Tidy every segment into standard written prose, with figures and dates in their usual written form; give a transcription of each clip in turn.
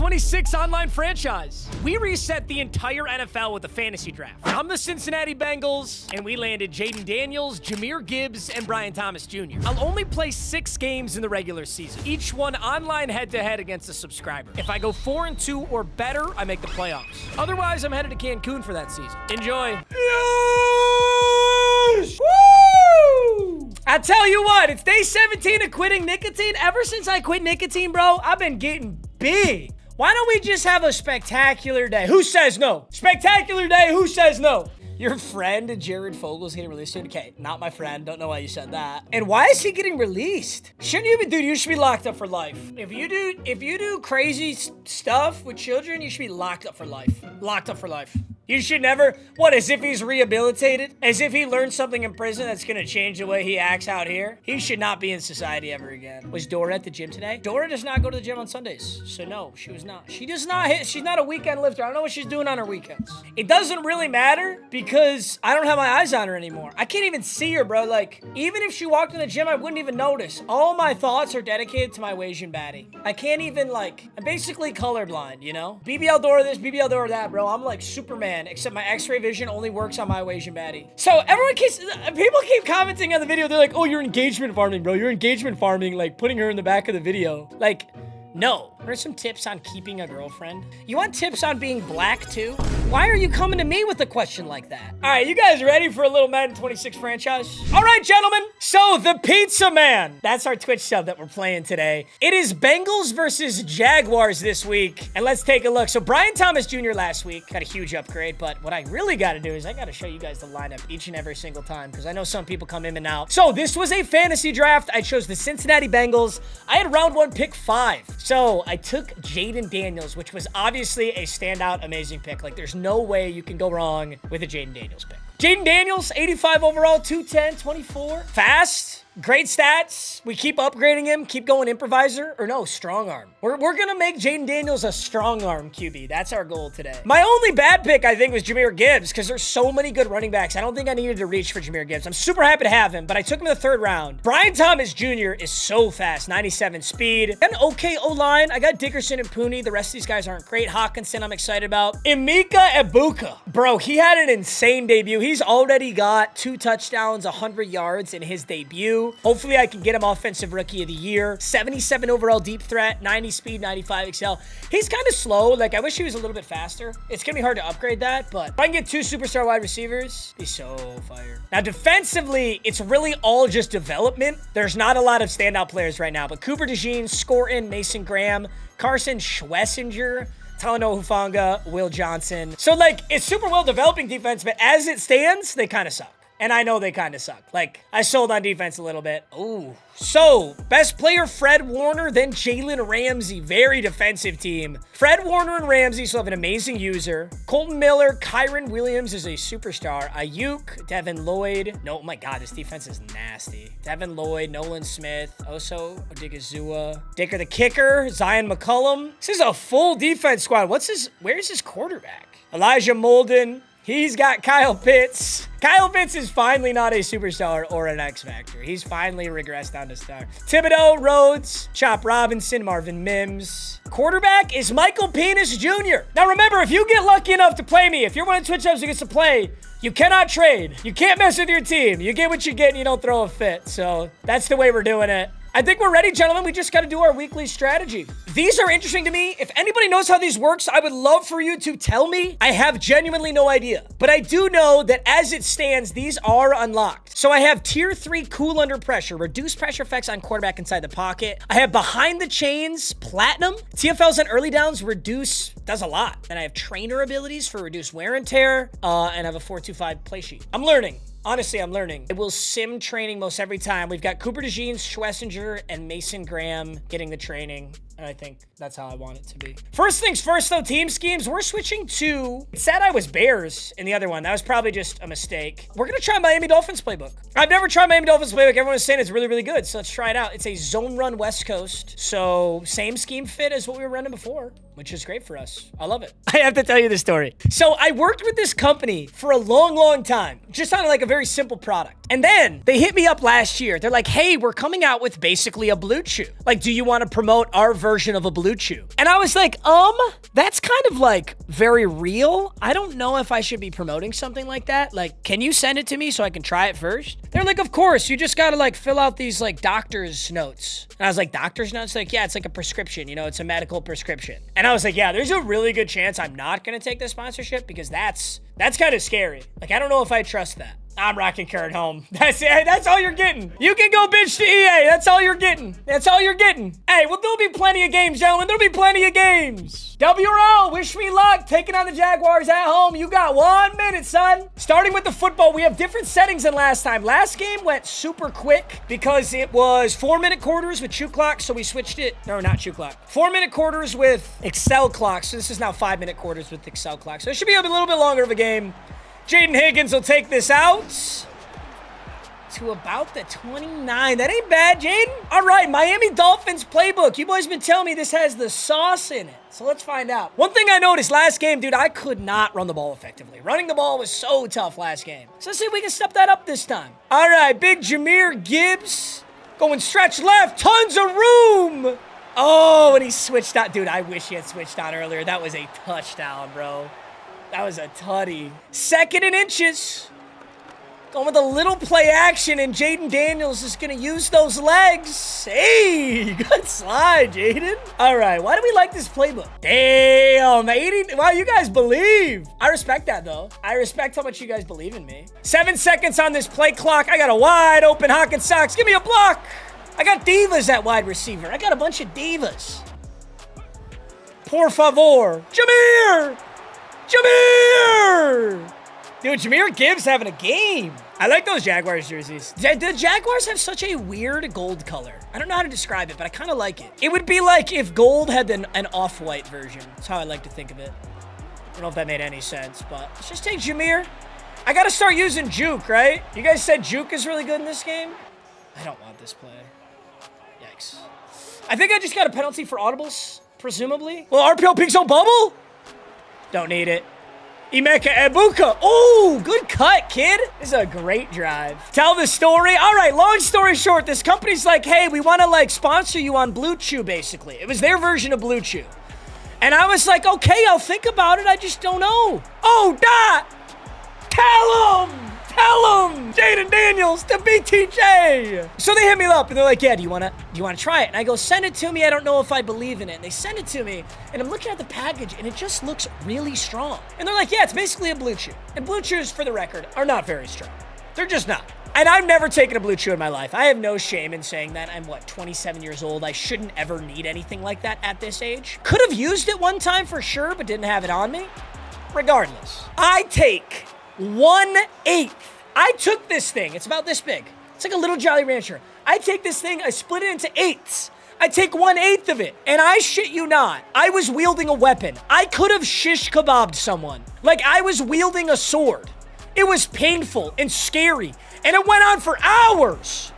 26 online franchise. We reset the entire NFL with a fantasy draft. I'm the Cincinnati Bengals, and we landed Jaden Daniels, Jahmyr Gibbs, and Brian Thomas Jr. I'll only play 6 games in the regular season, each one online head-to-head against a subscriber. If I go 4-2 or better, I make the playoffs. Otherwise, I'm headed to Cancun for that season. Enjoy. Yes! Woo! I tell you what, it's day 17 of quitting nicotine. Ever since I quit nicotine, bro, I've been getting big. Why don't we just have a spectacular day? Who says no? Spectacular day, who says no? Your friend, Jared Fogel's getting released soon? Okay, not my friend. Don't know why you said that. And why is he getting released? Shouldn't you be, dude, you should be locked up for life. If you do crazy stuff with children, you should be locked up for life. Locked up for life. You should never, what, as if he's rehabilitated? As if he learned something in prison that's gonna change the way he acts out here? He should not be in society ever again. Was Dora at the gym today? Dora does not go to the gym on Sundays. So no, she was not. She does not hit, she's not a weekend lifter. I don't know what she's doing on her weekends. It doesn't really matter because I don't have my eyes on her anymore. I can't even see her, bro. Like, even if she walked in the gym, I wouldn't even notice. All my thoughts are dedicated to my Asian baddie. I can't even, like, I'm basically colorblind, you know? BBL Dora this, BBL Dora that, bro. I'm like Superman, except my X-ray vision only works on my Asian baddie. So people keep commenting on the video. They're like, oh, you're engagement farming, bro. You're engagement farming, like putting her in the back of the video. Like, no. What are some tips on keeping a girlfriend? You want tips on being black too? Why are you coming to me with a question like that? All right, you guys ready for a little Madden 26 franchise? All right, gentlemen. So the Pizza Man, that's our Twitch sub that we're playing today. It is Bengals versus Jaguars this week. And let's take a look. So Brian Thomas Jr. last week got a huge upgrade, but what I really got to do is I got to show you guys the lineup each and every single time because I know some people come in and out. So this was a fantasy draft. I chose the Cincinnati Bengals. I had round 1 pick 5. So I took Jaden Daniels, which was obviously a standout, amazing pick. Like, there's no way you can go wrong with a Jaden Daniels pick. Jaden Daniels, 85 overall, 210, 24. Fast, great stats. We keep upgrading him, keep going improviser, or no, strong arm. We're gonna make Jaden Daniels a strong arm QB. That's our goal today. My only bad pick, I think, was Jahmyr Gibbs, because there's so many good running backs. I don't think I needed to reach for Jahmyr Gibbs. I'm super happy to have him, but I took him in the 3rd round. Brian Thomas Jr. is so fast, 97 speed. An okay O-line. I got Dickerson and Pooney. The rest of these guys aren't great. Hawkinson, I'm excited about. Emeka Egbuka. Bro, he had an insane debut. He's already got 2 touchdowns, 100 yards in his debut. Hopefully, I can get him Offensive Rookie of the Year. 77 overall deep threat, 90 speed, 95 excel. He's kind of slow. Like, I wish he was a little bit faster. It's going to be hard to upgrade that, but if I can get 2 superstar wide receivers, he's so fire. Now, defensively, it's really all just development. There's not a lot of standout players right now, but Cooper DeJean, Scorton, Mason Graham, Carson Schwessinger, Talanoa Hufanga, Will Johnson. So, like, it's super well developing defense, but as it stands, they kind of suck. And I know they kind of suck. Like, I sold on defense a little bit. Ooh. So, best player, Fred Warner, then Jalen Ramsey. Very defensive team. Fred Warner and Ramsey still have an amazing user. Colton Miller, Kyron Williams is a superstar. Ayuk, Devin Lloyd. No, oh my God, this defense is nasty. Devin Lloyd, Nolan Smith, Oso Odigizua, Dicker the kicker, Zion McCullum. This is a full defense squad. Where's his quarterback? Elijah Molden. He's got Kyle Pitts. Kyle Pitts is finally not a superstar or an X Factor. He's finally regressed down to star. Thibodeau, Rhodes, Chop Robinson, Marvin Mims. Quarterback is Michael Penis Jr. Now remember, if you get lucky enough to play me, if you're one of Twitch subs who gets to play, you cannot trade. You can't mess with your team. You get what you get and you don't throw a fit. So that's the way we're doing it. I think we're ready, gentlemen. We just got to do our weekly strategy. These are interesting to me. If anybody knows how these works, I would love for you to tell me. I have genuinely no idea. But I do know that as it stands, these are unlocked. So I have tier 3 cool under pressure, reduce pressure effects on quarterback inside the pocket. I have behind the chains, platinum. TFLs and early downs, reduce, does a lot. Then I have trainer abilities for reduce wear and tear. And I have a 4-2-5 play sheet. I'm learning. Honestly, I'm learning. It will sim training most every time. We've got Cooper DeJean, Schwessinger, and Mason Graham getting the training. And I think that's how I want it to be. First things first, though, team schemes. We're switching to... It said I was Bears in the other one. That was probably just a mistake. We're going to try Miami Dolphins playbook. I've never tried Miami Dolphins playbook. Everyone's saying it's really, really good. So let's try it out. It's a zone run West Coast. So same scheme fit as what we were running before, which is great for us. I love it. I have to tell you this story. So I worked with this company for a long, long time, just on like a very simple product. And then they hit me up last year. They're like, hey, we're coming out with basically a Blue Chew. Like, do you want to promote our version of a Blue Chew? And I was like, that's kind of like very real. I don't know if I should be promoting something like that. Like, can you send it to me so I can try it first? They're like, of course, you just got to like fill out these like doctor's notes. And I was like, doctor's notes? Like, yeah, it's like a prescription, you know, it's a medical prescription. And I was like, yeah, there's a really good chance I'm not going to take this sponsorship because that's kind of scary. Like, I don't know if I trust that. I'm rocking Kurt home. That's it. That's all you're getting. You can go bitch to EA. That's all you're getting. That's all you're getting. Hey, well, there'll be plenty of games, gentlemen. There'll be plenty of games. WRL, wish me luck. Taking on the Jaguars at home. You got 1 minute, son. Starting with the football, we have different settings than last time. Last game went super quick because it was 4-minute quarters with chew clock, so we switched it. No, not chew clock. 4-minute quarters with Excel clock, so this is now 5-minute quarters with Excel clock. So it should be a little bit longer of a game. Jaden Higgins will take this out to about the 29. That ain't bad, Jaden. All right, Miami Dolphins playbook. You boys been telling me this has the sauce in it. So let's find out. One thing I noticed last game, dude, I could not run the ball effectively. Running the ball was so tough last game. So let's see if we can step that up this time. All right, big Jahmyr Gibbs going stretch left. Tons of room. Oh, and he switched out. Dude, I wish he had switched out earlier. That was a touchdown, bro. That was a tutty. 2nd and inches. Going with a little play action, and Jaden Daniels is going to use those legs. Hey, good slide, Jaden. All right, why do we like this playbook? Damn, 80. Wow, you guys believe. I respect that, though. I respect how much you guys believe in me. 7 seconds on this play clock. I got a wide open Hawkins Sox. Give me a block. I got divas at wide receiver. I got a bunch of divas. Por favor. Jahmyr! Jahmyr! Dude, Jahmyr Gibbs having a game. I like those Jaguars jerseys. The Jaguars have such a weird gold color. I don't know how to describe it, but I kind of like it. It would be like if gold had an off-white version. That's how I like to think of it. I don't know if that made any sense, but let's just take Jahmyr. I got to start using juke, right? You guys said juke is really good in this game? I don't want this play. Yikes. I think I just got a penalty for audibles, presumably. Well, RPO Pink Zone Bubble? Don't need it. Emeka Egbuka. Oh, good cut, kid. This is a great drive. Tell the story. All right, long story short, this company's like, hey, we want to like sponsor you on Blue Chew, basically. It was their version of Blue Chew. And I was like, okay, I'll think about it. I just don't know. Oh, tell him. Jaden Daniels to BTJ. So they hit me up and they're like, yeah, do you want to try it? And I go, send it to me. I don't know if I believe in it. And they send it to me and I'm looking at the package and it just looks really strong. And they're like, yeah, it's basically a Blue Chew. And Blue Chews, for the record, are not very strong. They're just not. And I've never taken a Blue Chew in my life. I have no shame in saying that. I'm, 27 years old. I shouldn't ever need anything like that at this age. Could have used it one time for sure, but didn't have it on me. Regardless, I take 1/8. I took this thing. It's about this big. It's like a little Jolly Rancher. I take this thing. I split it into 8s. I take 1/8 of it. And I shit you not, I was wielding a weapon. I could have shish kebabbed someone. Like I was wielding a sword. It was painful and scary. And it went on for hours.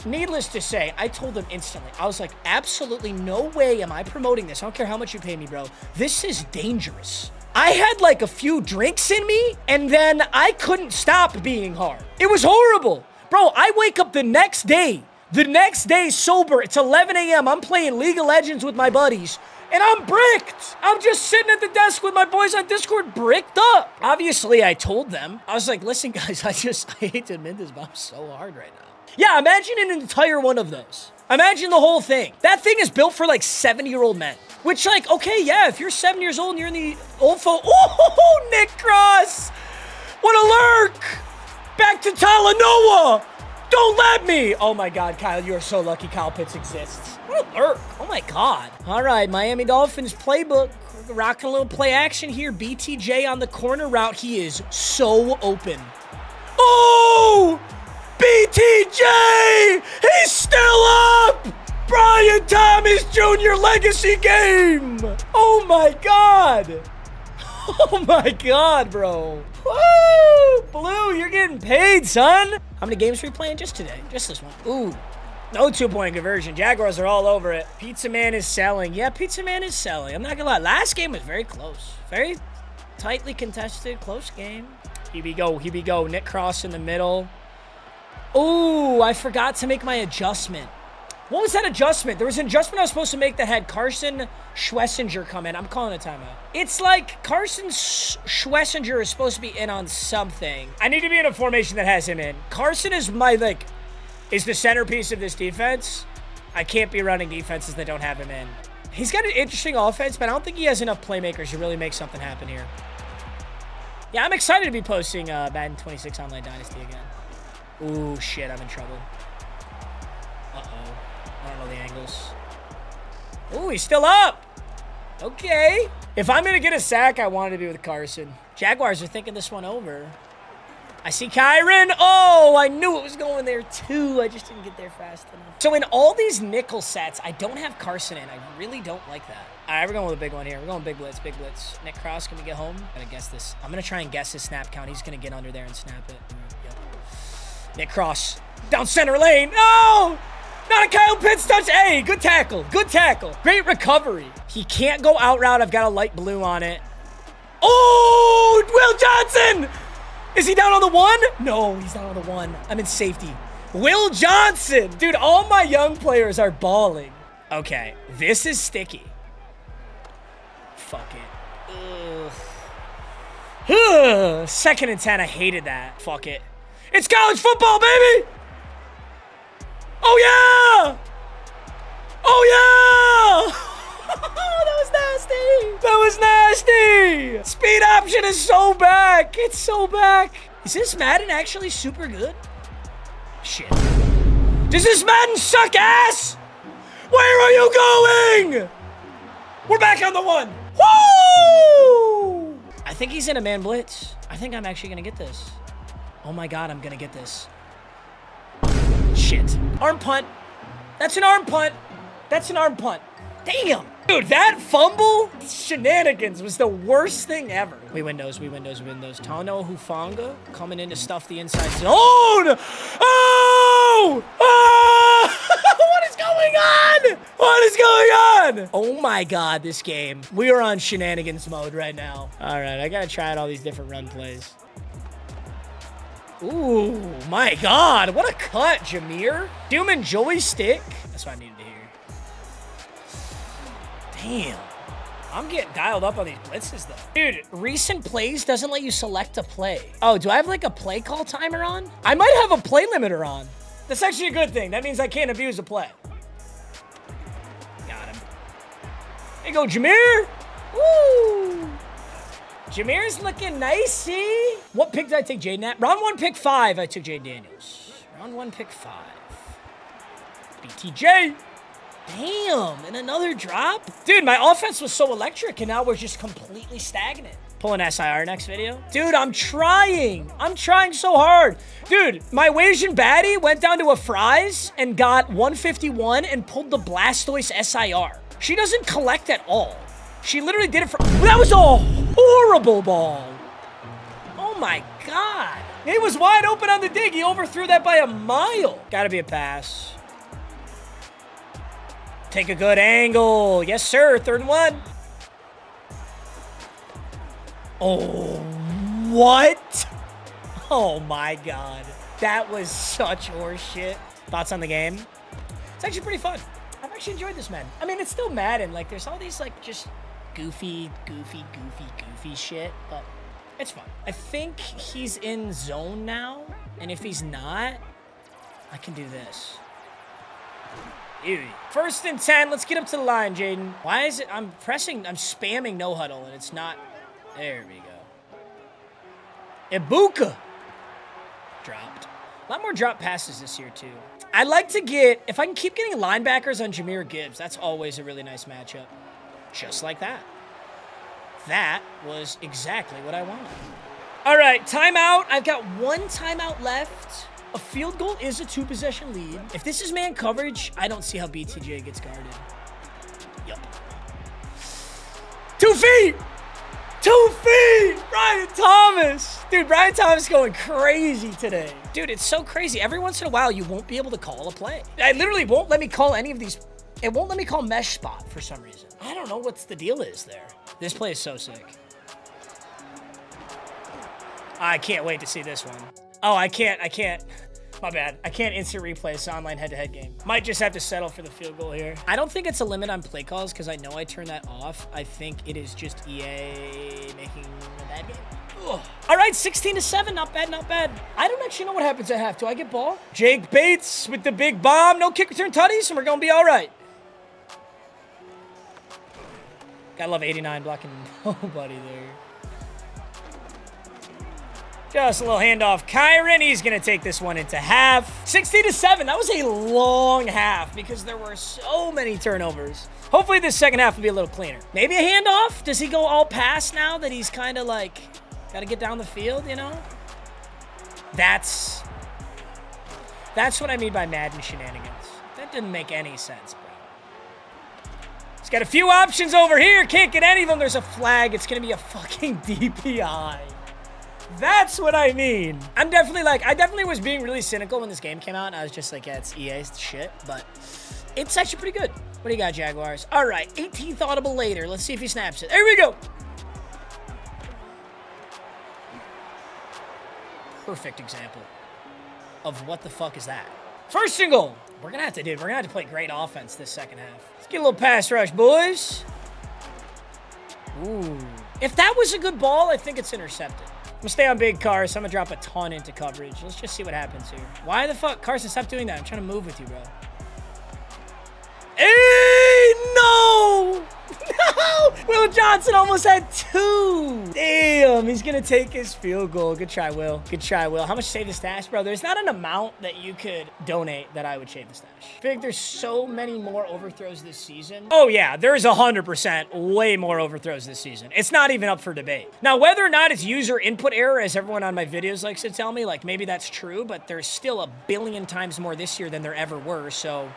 Needless to say, I told them instantly. I was like, absolutely no way am I promoting this. I don't care how much you pay me, bro. This is dangerous. I had like a few drinks in me, and then I couldn't stop being hard. It was horrible. Bro, I wake up the next day sober. It's 11 a.m. I'm playing League of Legends with my buddies, and I'm bricked. I'm just sitting at the desk with my boys on Discord, bricked up. Obviously, I told them. I was like, listen, guys, I hate to admit this, but I'm so hard right now. Yeah, imagine an entire one of those. Imagine the whole thing. That thing is built for like 70-year-old men. Which, like, okay, yeah, if you're 7 years old and you're in the old folk. Oh, Nick Cross! What a lurk! Back to Talanoa! Don't let me! Oh my God, Kyle, you are so lucky Kyle Pitts exists. What a lurk! Oh my God. All right, Miami Dolphins playbook. We're rocking a little play action here. BTJ on the corner route. He is so open. Oh! BTJ! He's still up! Brian Thomas Jr. legacy game! Oh my God! Oh my God, bro. Woo! Blue, you're getting paid, son. How many games are we playing? Just today. Just this one. Ooh. No 2-point conversion. Jaguars are all over it. Pizza Man is selling. Yeah, Pizza Man is selling. I'm not gonna lie. Last game was very close. Very tightly contested, close game. Here we go. Here we go. Nick Cross in the middle. Oh, I forgot to make my adjustment. What was that adjustment? There was an adjustment I was supposed to make that had Carson Schwessinger come in. I'm calling a timeout. It's like Carson Schwessinger is supposed to be in on something. I need to be in a formation that has him in. Carson is is the centerpiece of this defense. I can't be running defenses that don't have him in. He's got an interesting offense, but I don't think he has enough playmakers to really make something happen here. Yeah, I'm excited to be posting Madden 26 Online Dynasty again. Ooh, shit, I'm in trouble. Uh-oh. I don't know the angles. Ooh, he's still up. Okay. If I'm going to get a sack, I want it to be with Carson. Jaguars are thinking this one over. I see Kyron. Oh, I knew it was going there too. I just didn't get there fast enough. So in all these nickel sets, I don't have Carson in. I really don't like that. All right, we're going with a big one here. We're going big blitz, big blitz. Nick Cross, can we get home? Gotta guess this. I'm going to try and guess his snap count. He's going to get under there and snap it. Yep. Nick Cross, down center lane. No! Not a Kyle Pitts touch. Hey, good tackle. Good tackle. Great recovery. He can't go out route. I've got a light blue on it. Oh, Will Johnson! Is he down on the one? No, he's down on the one. I'm in safety. Will Johnson! Dude, all my young players are balling. Okay, this is sticky. Fuck it. Ugh. 2nd and 10, I hated that. Fuck it. It's college football, baby! Oh, yeah! Oh, yeah! That was nasty. That was nasty. Speed option is so back. It's so back. Is this Madden actually super good? Shit. Does this Madden suck ass? Where are you going? We're back on the one. Woo! I think he's in a man blitz. I think I'm actually going to get this. Oh, my God. I'm going to get this. Shit. Arm punt. That's an arm punt. That's an arm punt. Damn. Dude, that fumble shenanigans was the worst thing ever. We win those. Tano Hufanga coming in to stuff the inside zone. Oh! What is going on? What is going on? Oh my God, this game. We are on shenanigans mode right now. All right, I gotta try out all these different run plays. Ooh, my God. What a cut, Jameer. Human joystick. That's what I needed to hear. Damn. I'm getting dialed up on these blitzes, though. Dude, recent plays doesn't let you select a play. Oh, do I have, like, a play call timer on? I might have a play limiter on. That's actually a good thing. That means I can't abuse a play. Got him. There you go, Jameer. Woo. Jameer's looking nicey. What pick did I take Jaden at? Round 1, pick 5, I took Jaden Daniels. Round 1, pick 5. BTJ. Damn, and another drop? Dude, my offense was so electric, and now we're just completely stagnant. Pulling SIR next video. Dude, I'm trying. I'm trying so hard. Dude, my Wasian baddie went down to a Fry's and got 151 and pulled the Blastoise SIR. She doesn't collect at all. She literally did it for... That was a horrible ball. Oh, my God. He was wide open on the dig. He overthrew that by a mile. Gotta be a pass. Take a good angle. Yes, sir. 3rd and 1. Oh, what? Oh, my God. That was such horseshit. Thoughts on the game? It's actually pretty fun. I've actually enjoyed this, man. I mean, it's still Madden. Like, there's all these, like, just goofy shit, but it's fun. I think he's in zone now, and if he's not, I can do this. Ew. 1st and 10. Let's get up to the line, Jaden. Why is it? I'm spamming no huddle, and it's not. There we go. Ibuka. Dropped. A lot more drop passes this year, too. I'd like to get, if I can keep getting linebackers on Jahmyr Gibbs, that's always a really nice matchup. Just like that. That was exactly what I wanted. All right, timeout. I've got 1 timeout left. A field goal is a 2-possession lead. If this is man coverage, I don't see how BTJ gets guarded. Yup. 2 feet! 2 feet! Brian Thomas! Dude, Brian Thomas going crazy today. Dude, it's so crazy. Every once in a while, you won't be able to call a play. I literally won't let me call any of these. It won't let me call mesh spot for some reason. I don't know what's the deal is there. This play is so sick. I can't wait to see this one. Oh, I can't. My bad. I can't instant replay this online head-to-head game. Might just have to settle for the field goal here. I don't think it's a limit on play calls because I know I turned that off. I think it is just EA making a bad game. Ugh. All right, 16-7. Not bad, not bad. I don't actually know what happens at half. Do I get ball? Jake Bates with the big bomb. No kick return tutties, and we're going to be all right. Gotta love 89 blocking nobody there. Just a little handoff. Kyron, he's going to take this one into half. 16-7. That was a long half because there were so many turnovers. Hopefully this second half will be a little cleaner. Maybe a handoff? Does he go all pass now that he's kind of like got to get down the field, you know? That's what I mean by Madden shenanigans. That didn't make any sense, bro. He's got a few options over here. Can't get any of them. There's a flag. It's going to be a fucking DPI. That's what I mean. I definitely was being really cynical when this game came out. And I was just like, yeah, it's EA's shit. But it's actually pretty good. What do you got, Jaguars? All right, 18th audible later. Let's see if he snaps it. There we go. Perfect example of what the fuck is that. First and goal. We're going to have to play great offense this second half. Let's get a little pass rush, boys. Ooh. If that was a good ball, I think it's intercepted. I'm going to stay on big cars. So I'm going to drop a ton into coverage. Let's just see what happens here. Why the fuck? Carson, stop doing that. I'm trying to move with you, bro. Hey, no! No! Will Johnson almost had 2. Damn, he's going to take his field goal. Good try, Will. Good try, Will. How much save the stash, bro? There's not an amount that you could donate that I would save the stash. I feel like there's so many more overthrows this season. Oh, yeah, there's 100% way more overthrows this season. It's not even up for debate. Now, whether or not it's user input error, as everyone on my videos likes to tell me, like, maybe that's true, but there's still a billion times more this year than there ever were, so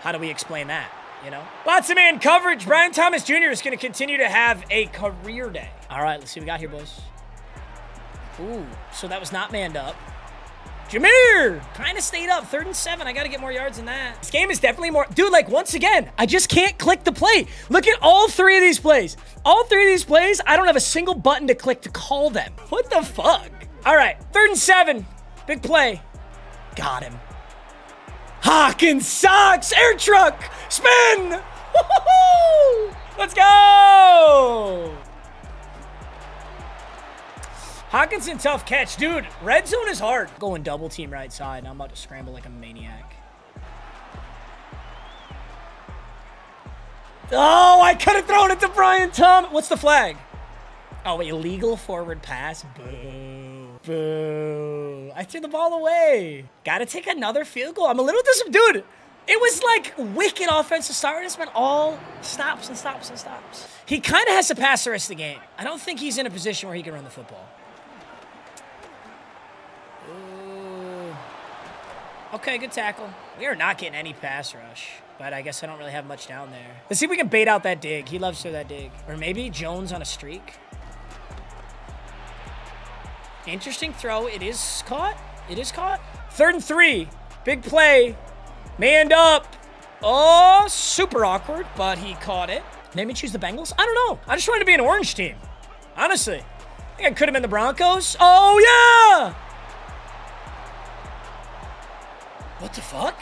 how do we explain that? You know? Lots of man coverage. Brian Thomas Jr. is going to continue to have a career day. All right, let's see what we got here, boys. Ooh, so that was not manned up. Jameer kind of stayed up. 3rd and 7. I got to get more yards than that. This game is definitely more... Dude, like, once again, I just can't click the play. Look at all 3 of these plays. All 3 of these plays, I don't have a single button to click to call them. What the fuck? All right, 3rd and 7. Big play. Got him. Hawkins sucks. Air truck. Spin. Woo-hoo-hoo! Let's go. Hawkinson, tough catch. Dude, red zone is hard. Going double team right side. I'm about to scramble like a maniac. Oh, I could have thrown it to Brian Thomas. What's the flag? Oh, illegal forward pass. Boo. Boo. I threw the ball away. Gotta take another field goal. I'm a little disappointed. Dude, it was like wicked offensive start. It's been all stops and stops and stops. He kind of has to pass the rest of the game. I don't think he's in a position where he can run the football. Ooh. Okay, good tackle. We are not getting any pass rush, but I guess I don't really have much down there. Let's see if we can bait out that dig. He loves to throw that dig. Or maybe Jones on a streak. Interesting throw. It is caught. It is caught. 3rd and 3. Big play. Manned up. Oh, super awkward, but he caught it. Maybe choose the Bengals? I don't know. I just wanted to be an orange team. Honestly. I think I could have been the Broncos. Oh, yeah. What the fuck?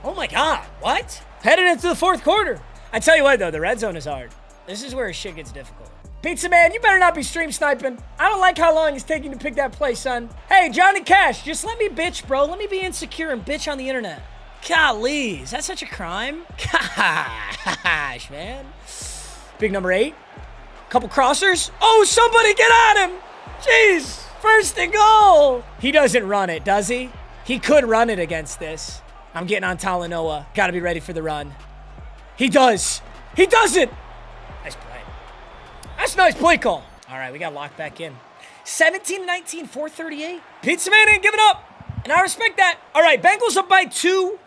Oh, my God. What? Headed into the 4th quarter. I tell you what, though. The red zone is hard. This is where shit gets difficult. Pizza Man, you better not be stream sniping. I don't like how long it's taking to pick that play, son. Hey, Johnny Cash, just let me bitch, bro. Let me be insecure and bitch on the internet. Golly, is that such a crime? Gosh, man. Big number 8. Couple crossers. Oh, somebody get at him. Jeez, 1st and goal. He doesn't run it, does he? He could run it against this. I'm getting on Talanoa. Got to be ready for the run. He does. He does it. Nice play. That's a nice play call. All right, we got locked back in. 17-19, 4:38. Pizza Man ain't giving up, and I respect that. All right, Bengals up by 2.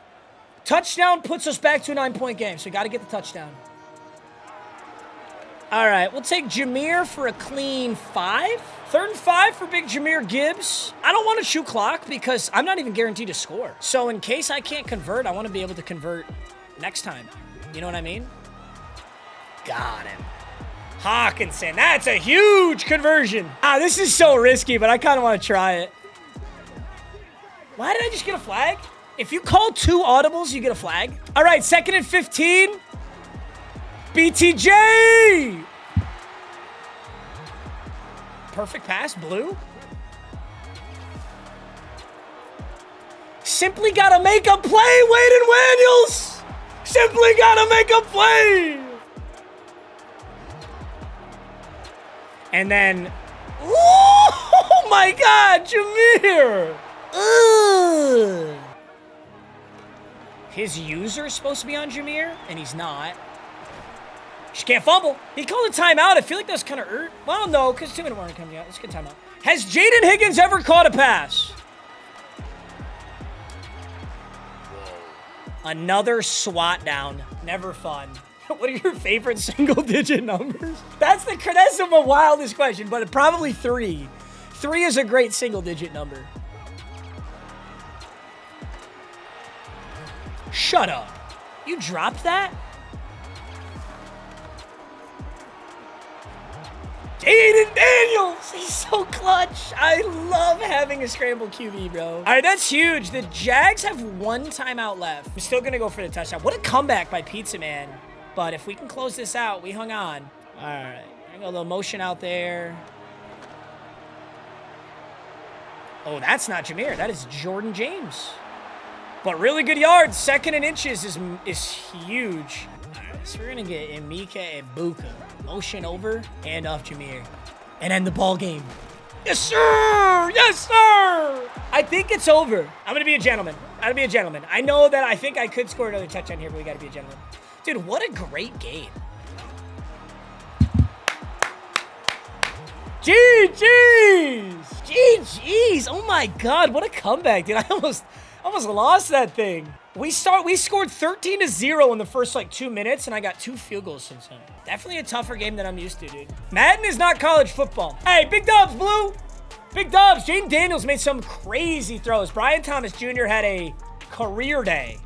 Touchdown puts us back to a 9-point game, so we got to get the touchdown. All right, we'll take Jameer for a clean 5. 3rd and 5 for big Jameer Gibbs. I don't want to shoot clock because I'm not even guaranteed to score. So in case I can't convert, I want to be able to convert next time. You know what I mean? Got him. Hawkinson, that's a huge conversion. This is so risky, but I kind of want to try it. Why did I just get a flag? If you call 2 audibles, you get a flag. All right, 2nd and 15. BTJ! Perfect pass, blue. Simply gotta make a play, Wayden Daniels! Simply gotta make a play! And then, oh my God, Jameer! Ugh. His user is supposed to be on Jameer, and he's not. She can't fumble. He called a timeout. I feel like that was kind of well, no, because 2 minute warning coming out. Let's get timeout. Has Jaden Higgins ever caught a pass? Another SWAT down. Never fun. What are your favorite single-digit numbers? That's the wildest question, but probably 3. 3 is a great single-digit number. Shut up. You dropped that? Jaden Daniels! He's so clutch. I love having a scramble QB, bro. All right, that's huge. The Jags have 1 timeout left. I'm still going to go for the touchdown. What a comeback by Pizza Man. But if we can close this out, we hung on. All right. I got a little motion out there. Oh, that's not Jameer. That is Jordan James. But really good yards. 2nd and inches is huge. All right, so we're going to get Emeka and Buka. Motion over and off Jameer. And end the ball game. Yes, sir! Yes, sir! I think it's over. I'm going to be a gentleman. I'm going to be a gentleman. I know that I think I could score another touchdown here, but we got to be a gentleman. Dude, what a great game. GG's! GG's! Oh my God, what a comeback, dude. I almost lost that thing. We scored 13-0 in the first, 2 minutes, and I got 2 field goals since then. Definitely a tougher game than I'm used to, dude. Madden is not college football. Hey, big dubs, Blue. Big dubs. Jaden Daniels made some crazy throws. Brian Thomas Jr. had a career day.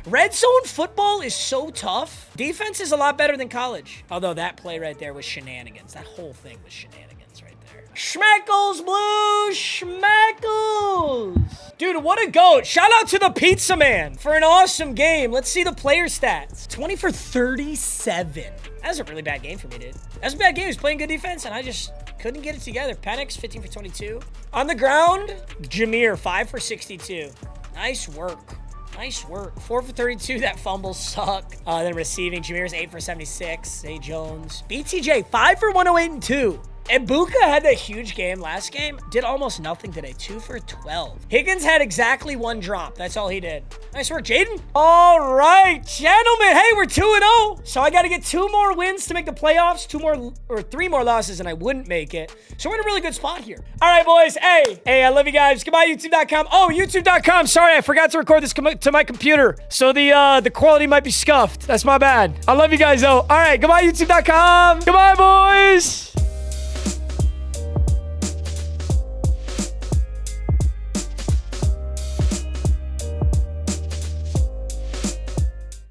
Red zone football is so tough. Defense is a lot better than college. Although that play right there was shenanigans. That whole thing was shenanigans right there. Schmeckles, Blue. Schmeckles. Dude, what a goat. Shout out to the Pizza Man for an awesome game. Let's see the player stats. 20 for 37. That was a really bad game for me, dude. That was a bad game. He was playing good defense, and I just couldn't get it together. Penix, 15 for 22. On the ground, Jameer, 5 for 62. Nice work. Nice work. 4 for 32. That fumble suck. Then receiving, Jameer's 8 for 76. Zay Jones. BTJ, 5 for 108 and 2. And Buka had that huge game last game. Did almost nothing today. 2 for 12. Higgins had exactly 1 drop. That's all he did. Nice work, Jaden. All right, gentlemen. Hey, we're 2-0. So I got to get 2 more wins to make the playoffs. 3 more losses, and I wouldn't make it. So we're in a really good spot here. All right, boys. Hey, I love you guys. Goodbye, YouTube.com. Oh, YouTube.com. Sorry, I forgot to record this to my computer. So the quality might be scuffed. That's my bad. I love you guys, though. All right, goodbye, YouTube.com. Goodbye, boys.